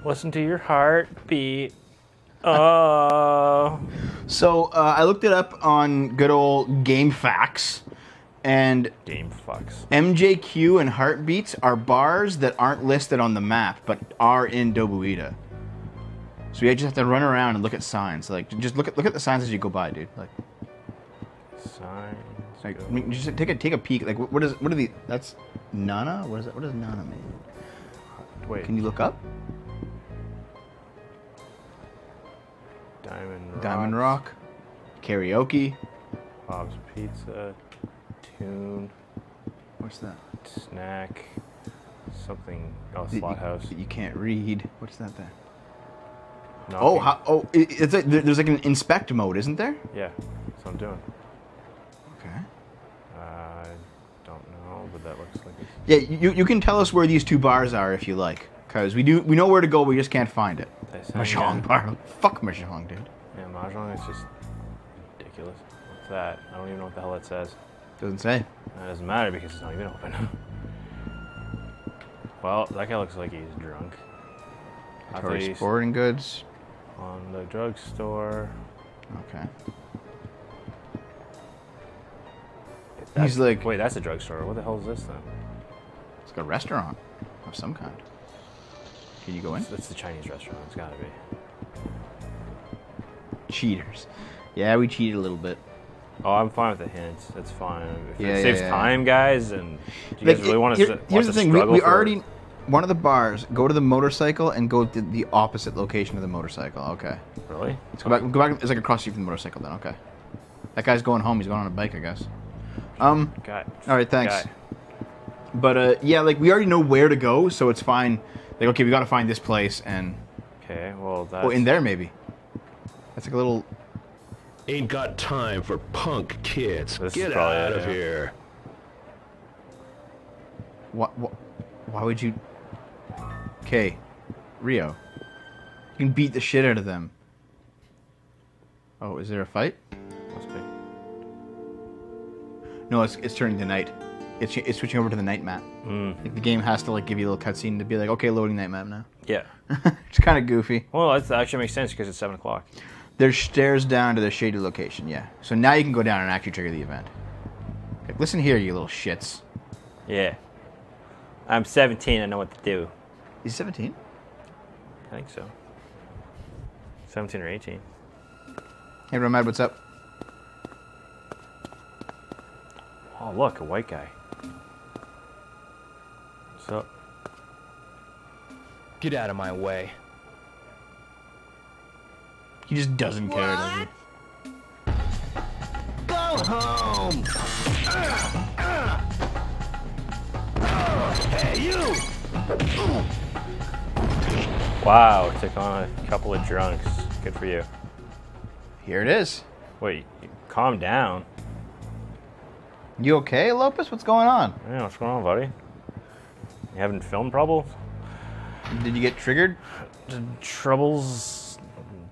Listen to your heartbeat. Oh. So I looked it up on good old GameFAQs, and GameFAQs. MJQ and heartbeats are bars that aren't listed on the map but are in Dobuita. So you just have to run around and look at signs. Like, just look at the signs as you go by, dude. Like, signs. Like, I mean, just take a peek. Like, what are the? That's Nana. What is that? What does Nana mean? Wait. Can you look up? Diamond Rock. Karaoke. Bob's Pizza. Tune. What's that? Snack. Something. Oh, Slothouse. You can't read. What's that then? No. It's like, there's like an inspect mode, isn't there? Yeah, that's what I'm doing. Okay. I don't know, but that looks like it's... Yeah, you can tell us where these two bars are if you like, because we know where to go, we just can't find it. Mahjong bar. Fuck Mahjong, dude. Yeah, Mahjong is just ridiculous. What's that? I don't even know what the hell it says. Doesn't say. That doesn't matter because it's not even open. Well, that guy looks like he's drunk. Atari Sporting Goods. On the drugstore. Okay. He's like... Wait, that's a drugstore. What the hell is this then? It's like a restaurant of some kind. Can you go in? That's the Chinese restaurant. It's gotta be. Cheaters. Yeah, we cheated a little bit. Oh, I'm fine with the hints. That's fine. If it saves time, guys, and do you guys really want to here's the thing. We already... One of the bars, go to the motorcycle and go to the opposite location of the motorcycle. Okay. Really? Let's go back. It's like across the street from the motorcycle then. Okay. That guy's going home. He's going on a bike, I guess. All right, thanks. But yeah, like we already know where to go, so it's fine. Like, okay, we got to find this place and. Okay, well that's. Oh, in there maybe. That's like a little. Ain't got time for punk kids. Get out of here. What? Why would you? Okay, Rio. You can beat the shit out of them. Oh, is there a fight? Must be. No, it's turning to night. It's switching over to the night map. Like the game has to like give you a little cutscene to be like, okay, loading night map now. Yeah. It's kind of goofy. Well, that actually makes sense because it's 7 o'clock. There's stairs down to the shady location. Yeah. So now you can go down and actually trigger the event. Like, listen here, you little shits. Yeah. I'm 17. I know what to do. He's 17? I think so. 17 or 18. Hey, Romad, what's up? Oh, look, a white guy. What's up? Get out of my way. He just doesn't care, does he? Go home! Hey, you! Wow, took on a couple of drunks. Good for you. Here it is. Wait, calm down. You okay, Lopez? What's going on? Yeah, what's going on, buddy? You having film troubles? Did you get triggered? Troubles?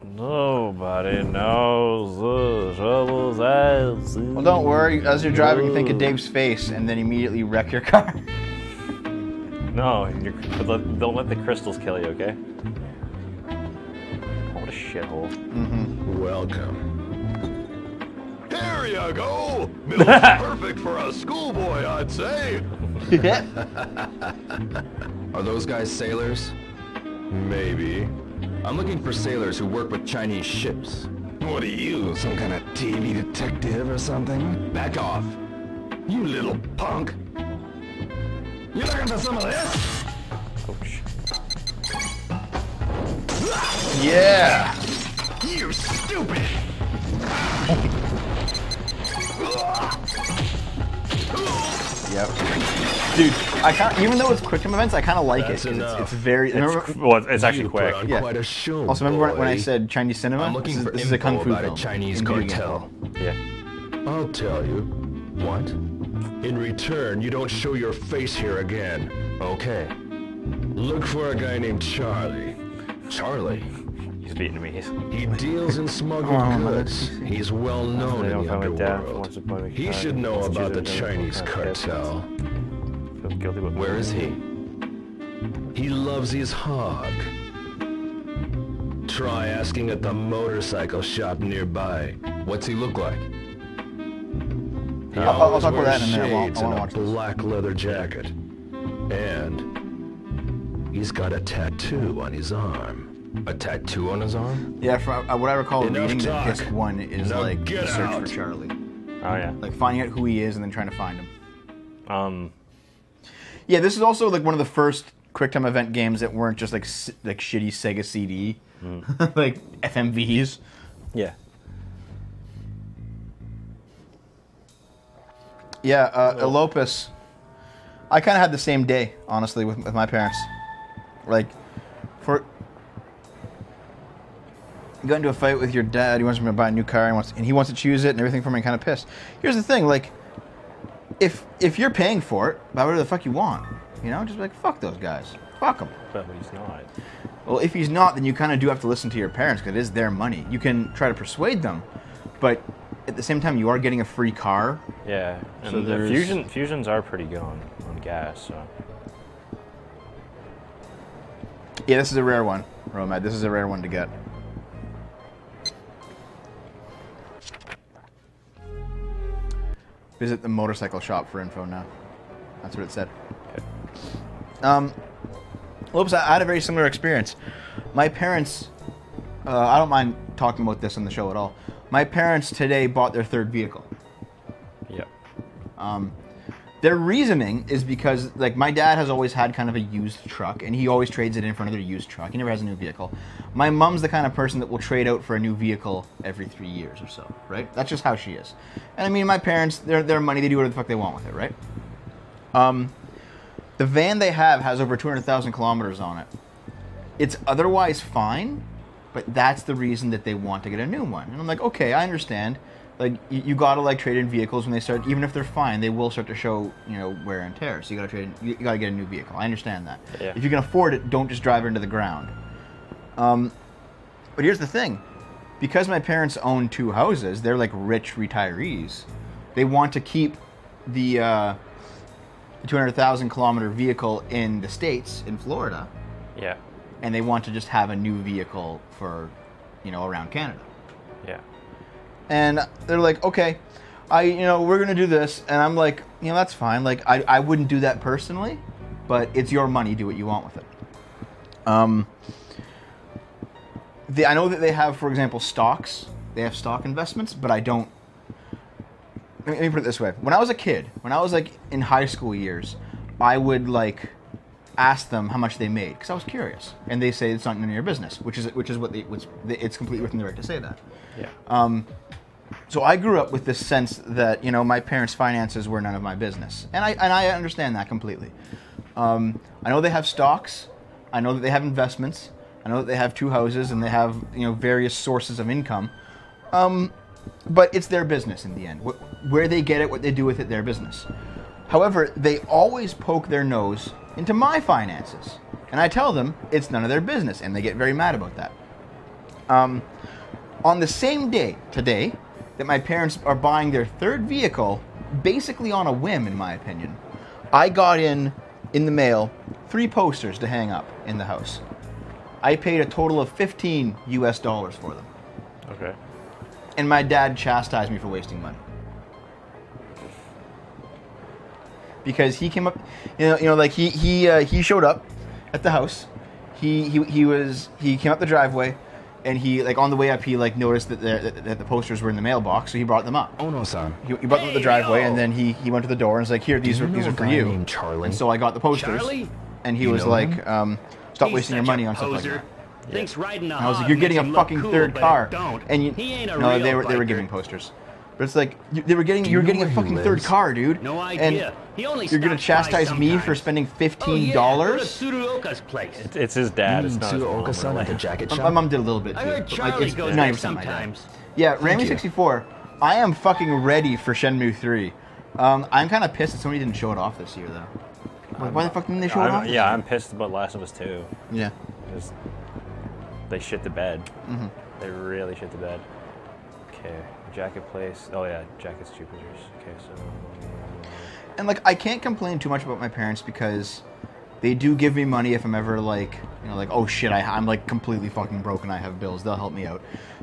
Nobody knows the troubles I see. Well, don't worry. As you're driving, you think of Dave's face, and then immediately wreck your car. No, don't let the crystals kill you, okay? What a shithole. Mm-hmm. Welcome. There you go! Perfect for a schoolboy, I'd say. Are those guys sailors? Maybe. I'm looking for sailors who work with Chinese ships. What are you, some kind of TV detective or something? Back off. You little punk. You looking for some of this? Ouch. Yeah! You stupid! Yep. Dude, I can't. Even though it's quick time events, I kind of like it. It's very. It's actually quick. Yeah. Quite a show, Also, remember when I said Chinese cinema? I'm looking for this is a kung fu about film. a Chinese Including cartel. Yeah. I'll tell you. What? In return, you don't show your face here again. Okay. Look for a guy named Charlie. Charlie. He's Vietnamese. He deals in smuggled goods. He's well known in the underworld. He should know about the Chinese cartel. Feels guilty, but Where is he? He loves his hog. try asking at the motorcycle shop nearby. What's he look like? He I'll always talk about that wears in a minute. shades I wanna and watch a this. black leather jacket. And he's got a tattoo on his arm. A tattoo on his arm? Yeah, from what I recall Enough reading, talk. that disc 1 is Now like get the search out. for Charlie. Oh yeah. Like finding out who he is and then trying to find him. Yeah, Yeah, this is also like one of the first QuickTime event games that weren't just like shitty Sega CD, like FMVs. Yeah. Yeah, Elopus. I kind of had the same day, honestly, with my parents. Like, you got into a fight with your dad. He wants me to buy a new car, and he wants to choose it and everything for me. Kind of pissed. Here's the thing, like, if you're paying for it, buy whatever the fuck you want. You know, just be like, fuck those guys. Fuck them. But he's not. Well, if he's not, then you kind of do have to listen to your parents because it is their money. You can try to persuade them, but at the same time, you are getting a free car. Yeah. And So the there's- fusions are pretty good on gas. So. Yeah, this is a rare one, Romad. This is a rare one to get. Visit the motorcycle shop for info now. That's what it said. Oops, I had a very similar experience. My parents, I don't mind talking about this on the show at all. My parents today bought their third vehicle. Yep. Their reasoning is because, like, my dad has always had kind of a used truck, and he always trades it in for another used truck. He never has a new vehicle. My mom's the kind of person that will trade out for a new vehicle every 3 years or so, right? That's just how she is. And I mean, my parents, their money, they do whatever the fuck they want with it, right? The van they have has over 200,000 kilometers on it. It's otherwise fine, but that's the reason that they want to get a new one. And I'm like, okay, I understand. Like, you gotta, like, trade in vehicles when they start, even if they're fine, they will start to show, you know, wear and tear. So you gotta trade in, you gotta get a new vehicle. I understand that. Yeah. If you can afford it, don't just drive it into the ground. But here's the thing. Because my parents own 2 houses, they're like rich retirees. They want to keep the 200,000 kilometer vehicle in the States, in Florida. Yeah. And they want to just have a new vehicle for, you know, around Canada. Yeah. And they're like, okay, we're gonna do this, and I'm like, you know, that's fine. Like, I wouldn't do that personally, but it's your money. Do what you want with it. I know that they have, for example, stocks. They have stock investments, but I don't. Let me put it this way: when I was a kid, when I was like in high school years, I would like ask them how much they made because I was curious, and they say it's not none of your business, which is what it's completely within their right to say that. Yeah. So I grew up with this sense that, you know, my parents' finances were none of my business, and I understand that completely. I know they have stocks, I know that they have investments, I know that they have 2 houses, and they have, you know, various sources of income. But it's their business in the end. Where they get it, what they do with it, their business. However, they always poke their nose into my finances, and I tell them it's none of their business, and they get very mad about that. On the same day, today, that my parents are buying their third vehicle, basically on a whim, in my opinion, I got in the mail 3 posters to hang up in the house. I paid a total of $15 US for them. Okay. And my dad chastised me for wasting money. Because he came up, like he showed up at the house. He came up the driveway, and he, like, on the way up, he, like, noticed that the posters were in the mailbox, so he brought them up. Oh no, son. He brought them up the driveway, and then he went to the door and was like, "Here, these are for you." Named Charlie? And so I got the posters, Charlie? and he You was know like, him? "Stop wasting your money on stuff like that." Thinks riding a And I was like, hog "You're getting makes a him look fucking cool, third but car," don't. and He ain't a no, real they were biker. giving posters, but it's like you were getting a know where he fucking third lives? car, dude. No And idea. He only you're gonna stops by chastise me for sometimes. spending Oh, $15? yeah, go to Tsuruoka's place. It's his dad. It's not his mom, Tsuruoka-san really. at the jacket My shop? mom did a little bit too. I heard but, Charlie it's goes 90% there my dad. sometimes. Yeah, Thank you. Ramy64. I am fucking ready for Shenmue 3. I'm kind of pissed that somebody didn't show it off this year, though. Like, why the fuck didn't they show it off? Yeah, I'm pissed about Last of Us 2. Yeah. Because they shit the bed. Mm-hmm. They really shit the bed. Okay, jacket place. Oh yeah, jackets, Jupiter's. Okay, so And, like, I can't complain too much about my parents because They do give me money if I'm ever like, you know, like, oh shit, I'm like completely fucking broken. I have bills. They'll help me out.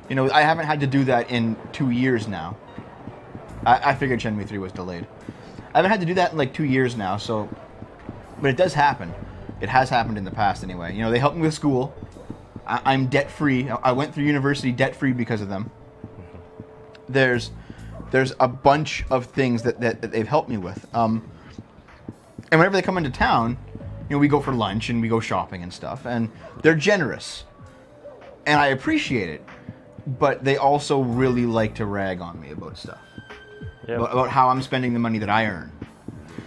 You know, I haven't had to do that in 2 years now. I figured Shenmue 3 was delayed. I haven't had to do that in like 2 years now, so... But it does happen. It has happened in the past anyway. You know, they helped me with school. I'm debt-free. I went through university debt-free because of them. There's a bunch of things that they've helped me with. And whenever they come into town, you know, we go for lunch and we go shopping and stuff. And they're generous. And I appreciate it. But they also really like to rag on me about stuff. Yep. About how I'm spending the money that I earn.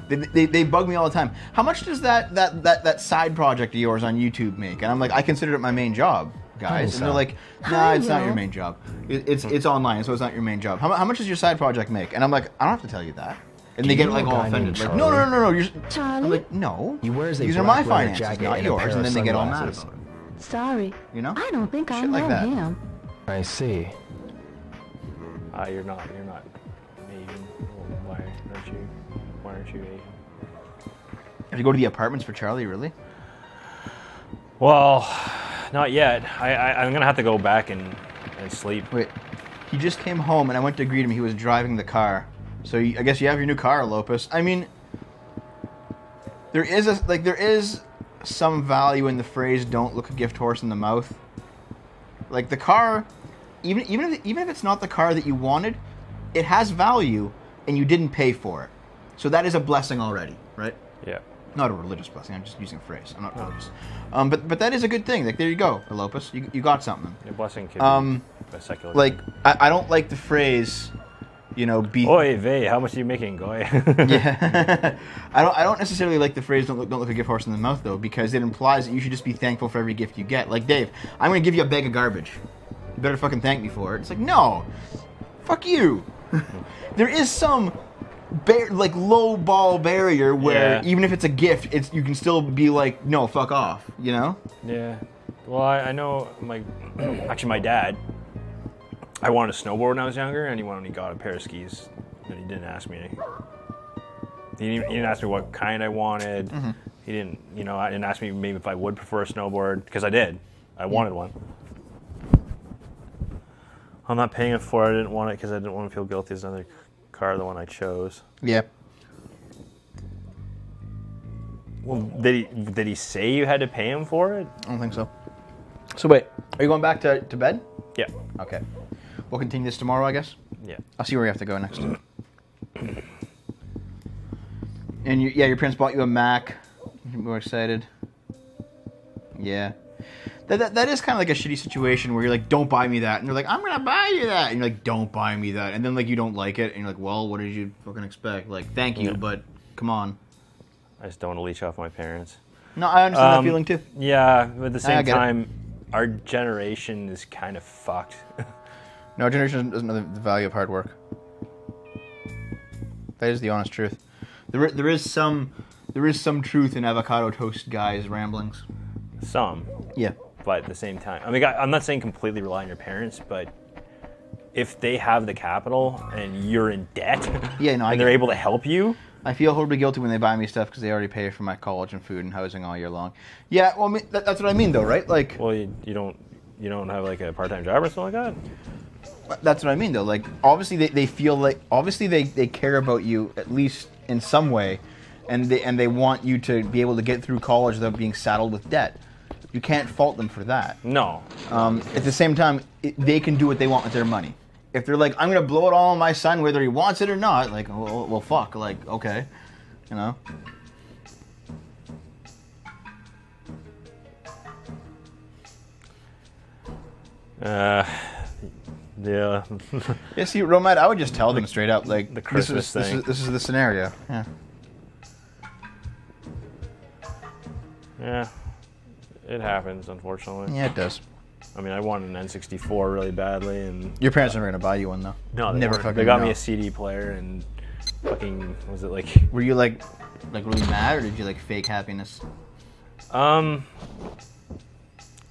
They bug me all the time. How much does that side project of yours on YouTube make? And I'm like, I consider it my main job, guys. And they're like, nah, it's not your main job. It's online, so it's not your main job. How much does your side project make? And I'm like, I don't have to tell you that. And they get like all offended. Like, no. Charlie? I'm like, no. He wears These are my finances, not yours. And then they get all mad about it. Sorry. You know? I don't think I Shit know like that. him. I see. You're not Asian. Why aren't you Asian? Have you go to the apartments for Charlie, really? Well, not yet. I'm gonna have to go back and sleep. Wait, he just came home and I went to greet him. He was driving the car. So I guess you have your new car, Lopus. I mean, there is some value in the phrase "Don't look a gift horse in the mouth." Like the car, even if it's not the car that you wanted, it has value, and you didn't pay for it. So that is a blessing already, right? Yeah. Not a religious blessing. I'm just using a phrase. I'm not religious. But that is a good thing. Like there you go, Lopus. You got something. Your blessing could be a secular. Like I don't like the phrase, you know, be. Oy vey, how much are you making, goy? Yeah. I don't necessarily like the phrase don't look a gift horse in the mouth though, because it implies that you should just be thankful for every gift you get. Like Dave, I'm gonna give you a bag of garbage. You better fucking thank me for it. It's like no, fuck you. There is some low ball barrier where even if it's a gift, you can still be like, no, fuck off, you know? Yeah. Well, I know my dad, I wanted a snowboard when I was younger, and he went and he got a pair of skis, and he didn't ask me. He didn't ask me what kind I wanted. Mm-hmm. He didn't, I didn't ask me maybe if I would prefer a snowboard, because I did. I wanted one. I'm not paying it for it. I didn't want it because I didn't want to feel guilty as another car, the one I chose. Yeah. Well, did he say you had to pay him for it? I don't think so. So wait, are you going back to bed? Yeah. Okay. We'll continue this tomorrow, I guess? Yeah. I'll see where you have to go next. And your parents bought you a Mac. You're more excited. Yeah. That is kind of like a shitty situation where you're like, don't buy me that. And they're like, I'm going to buy you that. And you're like, don't buy me that. And then like you don't like it. And you're like, well, what did you fucking expect? Like, thank you, but come on. I just don't want to leech off my parents. No, I understand that feeling too. Yeah, but at the same time, our generation is kind of fucked. No, our generation doesn't know the value of hard work. That is the honest truth. There is some truth in avocado toast guys' ramblings. Some. Yeah. But at the same time, I mean, I'm not saying completely rely on your parents, but if they have the capital and you're in debt, and they're able to help you, I feel horribly guilty when they buy me stuff because they already pay for my college and food and housing all year long. Yeah, well, I mean, that's what I mean, though, right? Like, well, you don't have like a part-time job or something like that. That's what I mean, though. Like, obviously they feel like they care about you at least in some way, and they want you to be able to get through college without being saddled with debt. You can't fault them for that. No. At the same time, they can do what they want with their money. If they're like, I'm going to blow it all on my son, whether he wants it or not, like, well, fuck. Like, okay. You know? Yeah. Yeah, see, Romad, I would just tell them straight up, like, the Christmas thing. This is the scenario. Yeah. Yeah. It happens, unfortunately. Yeah, it does. I mean, I wanted an N64 really badly, and your parents are never gonna buy you one, though. No, they got me a CD player, and fucking was it like? Were you like really mad, or did you like fake happiness? I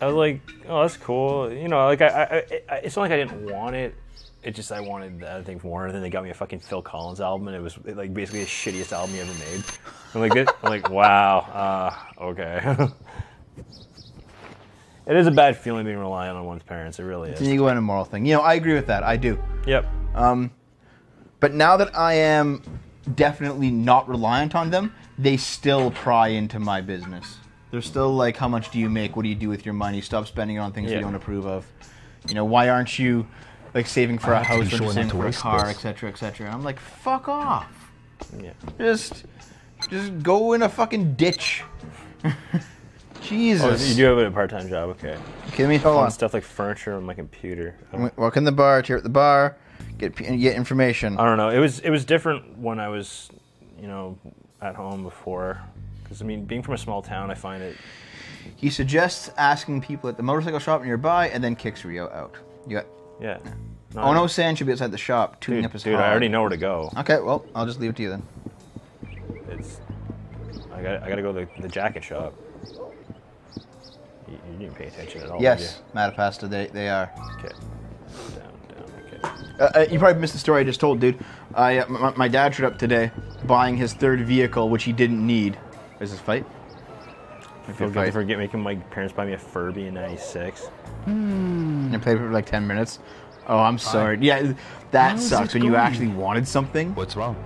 was like, oh, that's cool. Like it's not like I didn't want it. It's just I wanted the other thing more. And then they got me a fucking Phil Collins album, and it was like basically the shittiest album he ever made. I'm like, I'm like, wow, okay. It is a bad feeling being reliant on one's parents. It really is. It's an ego and a moral thing. You know, I agree with that. I do. Yep. But now that I am definitely not reliant on them, they still pry into my business. They're still like, how much do you make? What do you do with your money? Stop spending it on things you don't approve of. You know, why aren't you like saving for a house or saving for a car, etc., etc.? And I'm like, fuck off. Yeah. Just go in a fucking ditch. Jesus. Oh, you do have a part-time job, okay. Kidding me? Hold on. Stuff like furniture on my computer. Walk in the bar, cheer at the bar, get information. I don't know. It was different when I was, you know, at home before. Because, I mean, being from a small town, I find it... He suggests asking people at the motorcycle shop nearby and then kicks Rio out. You got... Yeah. No, Ono-san should be outside the shop, tuning up his hog. Dude, I already know where to go. Okay, well, I'll just leave it to you then. I gotta go to the jacket shop. You didn't pay attention at all. Yes, Matapasta, they are. Okay. Down, okay. You probably missed the story I just told, dude. My dad showed up today buying his third vehicle, which he didn't need. Is this fight? I feel good for making my parents buy me a Furby in '96. And played for like 10 minutes. Oh, I'm sorry. Yeah, that sucks when you actually wanted something. What's wrong?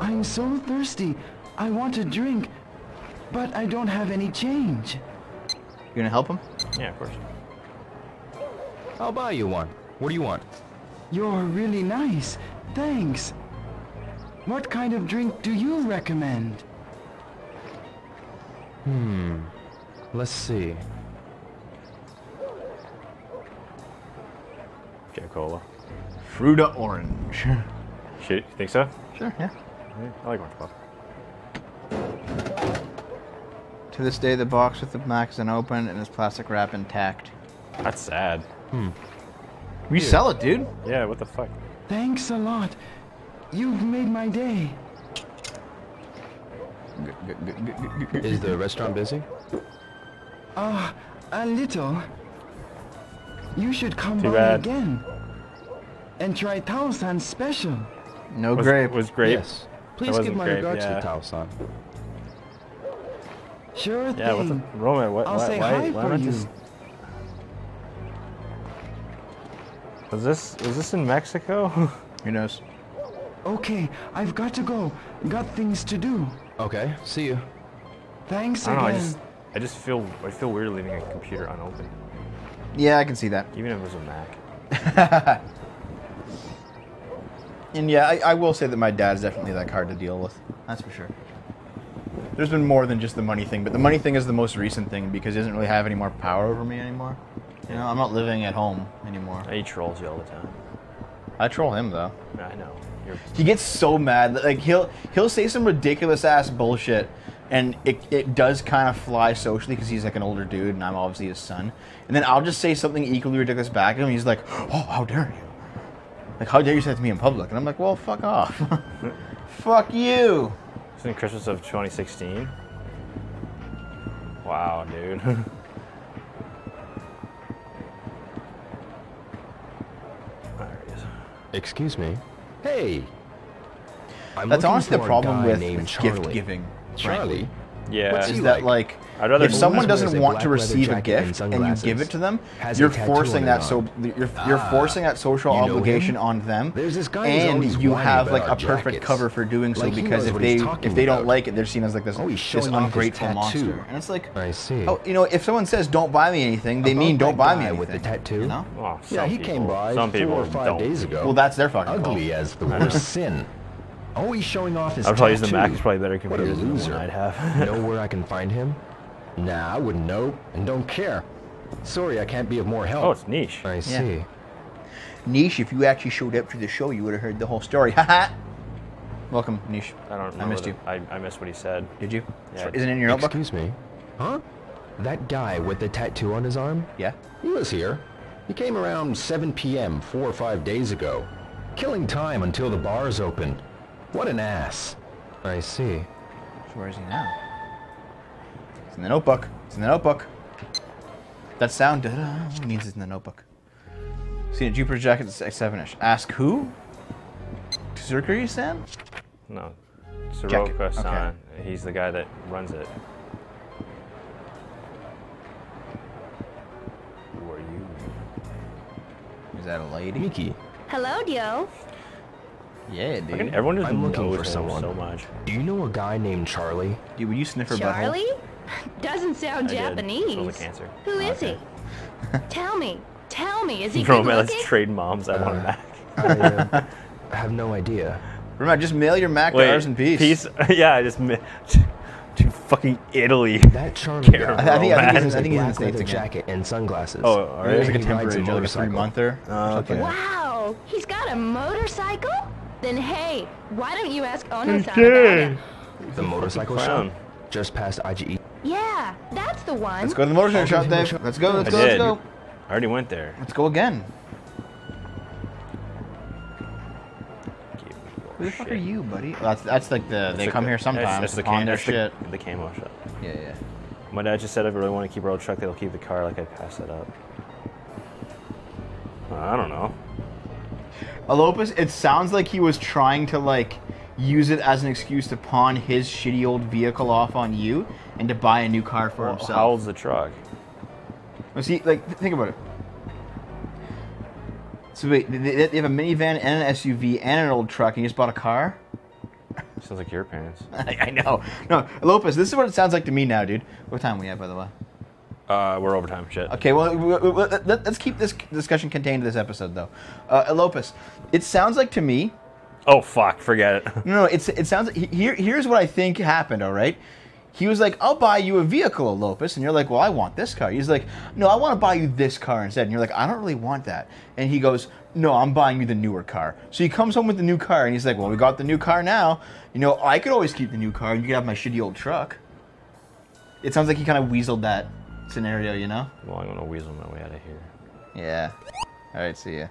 I'm so thirsty. I want a drink, but I don't have any change. You gonna help him? Yeah, of course. I'll buy you one. What do you want? You're really nice. Thanks. What kind of drink do you recommend? Let's see. Cola. Fruta orange. Shit, you think so? Sure, yeah. I like orange pop. To this day, the box with the Mac is unopened and its plastic wrap intact. That's sad. We sell it, dude. Yeah, what the fuck? Thanks a lot. You've made my day. Is the restaurant busy? A little. You should come Too by bad. again. And try Tao-san's special. No grape. Was grape? Yes. Please give my regards to Tao-san. Sure thing. Yeah, what the... Roman, what... I'll say hi for you. Was this in Mexico? Who knows? Okay, I've got to go. Got things to do. Okay, see you. Thanks I don't again. know, I just feel weird leaving a computer unopened. Yeah, I can see that. Even if it was a Mac. And yeah, I will say that my dad's definitely like hard to deal with. That's for sure. There's been more than just the money thing, but the money thing is the most recent thing because he doesn't really have any more power over me anymore. You know, I'm not living at home anymore. He trolls you all the time. I troll him though. I know. He gets so mad that like he'll say some ridiculous ass bullshit, and it does kind of fly socially because he's like an older dude and I'm obviously his son. And then I'll just say something equally ridiculous back at him. And he's like, "Oh, how dare you! Like, how dare you say that to me in public?" And I'm like, "Well, fuck off, fuck you." Isn't it Christmas of 2016? Wow, dude. There he is. Excuse me. Hey. That's honestly the problem with gift gift giving. Charlie? Yeah. Is that like I'd rather if someone wears doesn't a want to black leather receive a jacket gift and and you sunglasses, give it to them, has a you're tattoo forcing on that his so arm. you're forcing that social You know obligation him? on them, There's this guy who's always and you whining have about like our a perfect jackets. cover for doing so Like he because knows if what he's they talking don't about. like it, they're seen as like this Oh, he's this showing off his ungrateful tattoo. monster, and it's like, I see. oh, you know, if someone says don't buy me anything, they mean don't buy me anything. With the tattoo? You know? Oh, Yeah, some he people, came by some 4 people or 5 don't. days ago. Well, that's their fucking Ugly fault. as the worst sin. Always showing off his I'd probably use the tattoo. Mac. It's probably better What a computer than the loser. one I'd have. Know where I can find him? Nah, I wouldn't know, and don't care. Sorry, I can't be of more help. Oh, it's niche. I see. Niche, if you actually showed up to the show, you would have heard the whole story. Haha. Welcome, Niche. I don't know. I missed you. I missed what he said. Did you? Yeah. Isn't it in your notebook? Excuse me? Huh? That guy with the tattoo on his arm? Yeah. He was here. He came around 7 p.m. 4 or 5 days ago. Killing time until the bars opened. What an ass. I see. So where is he now? It's in the notebook. It's in the notebook. That sound da-da, means it's in the notebook. Seen a Jupiter jacket at 7-ish. Ask who? Zerkuri-san? No. Soroka-san. Okay. He's the guy that runs it. Who are you? Is that a lady? Miki. Hello, Dio. Yeah, dude. Everyone just I'm looking knows for someone so much. Do you know a guy named Charlie? Dude, will you sniff her Charlie? butthole? Doesn't sound Japanese. It was cancer. Who is he? Tell me, is he Bro, good man, looking? let's trade moms. I want him back. I have no idea. Remember, just mail your Mac to ours in peace. Yeah, to fucking Italy. That Charlie guy. I think he's in the States leather again. jacket and sunglasses. Oh, all right. It's like a He rides temporary job, like a motorcycle. 3-monther. Okay. Wow, he's got a motorcycle? Then hey, why don't you ask Ono-san about it? The motorcycle Clown. shop? Just past IGE. Yeah, that's the one. Let's go to the motorcycle shop, Dave. Let's go, let's go. I already went there. Let's go again. Who the fuck are you, buddy? That's like they come here sometimes to pawn their shit. The camo shop. Yeah. My dad just said if I really want to keep our old truck, they'll keep the car. Like I passed that up. I don't know. Alopus, it sounds like he was trying to like use it as an excuse to pawn his shitty old vehicle off on you and to buy a new car for himself. How old's the truck? Well, see, like, think about it. So wait, they have a minivan and an SUV and an old truck, and you just bought a car? Sounds like your parents. I know. No, Lopez, this is what it sounds like to me now, dude. What time are we at, by the way? We're overtime, shit. Okay, well, let's keep this discussion contained to this episode, though. Lopez, it sounds like to me... Oh, fuck, forget it. No, it sounds like... Here's what I think happened, all right? He was like, I'll buy you a vehicle, Lopez. And you're like, well, I want this car. He's like, no, I want to buy you this car instead. And you're like, I don't really want that. And he goes, no, I'm buying you the newer car. So he comes home with the new car, and he's like, well, we got the new car now. You know, I could always keep the new car, and you could have my shitty old truck. It sounds like he kind of weaseled that scenario, you know? Well, I'm going to weasel my way out of here. Yeah. All right, see ya.